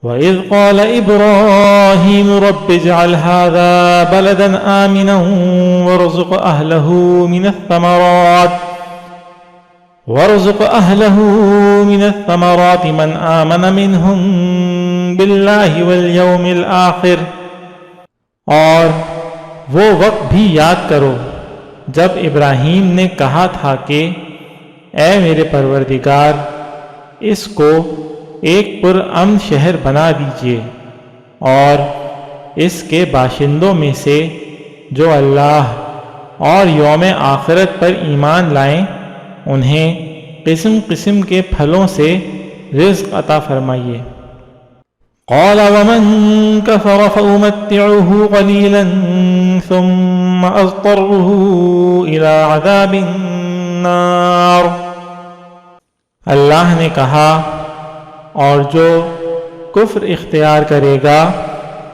وَإِذْ قَالَ إِبْرَاهِيمُ رَبِّ اجْعَلْ هَذَا بَلَدًا آمِنًا وَارْزُقْ أَهْلَهُ مِنَ الثَّمَرَاتِ مَنْ آمَنَ مِنْهُمْ بِاللَّهِ وَالْيَوْمِ الْآخِرِ۔ اور وہ وقت بھی یاد کرو جب ابراہیم نے کہا تھا کہ اے میرے پروردگار، اس کو ایک پرامن شہر بنا دیجیے، اور اس کے باشندوں میں سے جو اللہ اور یوم آخرت پر ایمان لائیں انہیں قسم قسم کے پھلوں سے رزق عطا فرمائیے۔ قال ومن كفر فأمتعه قليلا ثم أضطره إلى عذاب النار۔ اللہ نے کہا، اور جو کفر اختیار کرے گا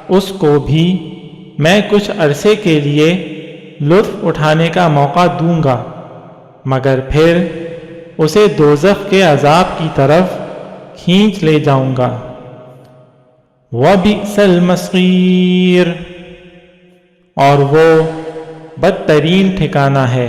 اس کو بھی میں کچھ عرصے کے لیے لطف اٹھانے کا موقع دوں گا، مگر پھر اسے دوزخ کے عذاب کی طرف کھینچ لے جاؤں گا۔ وَبِئْسَ الْمَصِيرُ، اور وہ بدترین ٹھکانہ ہے۔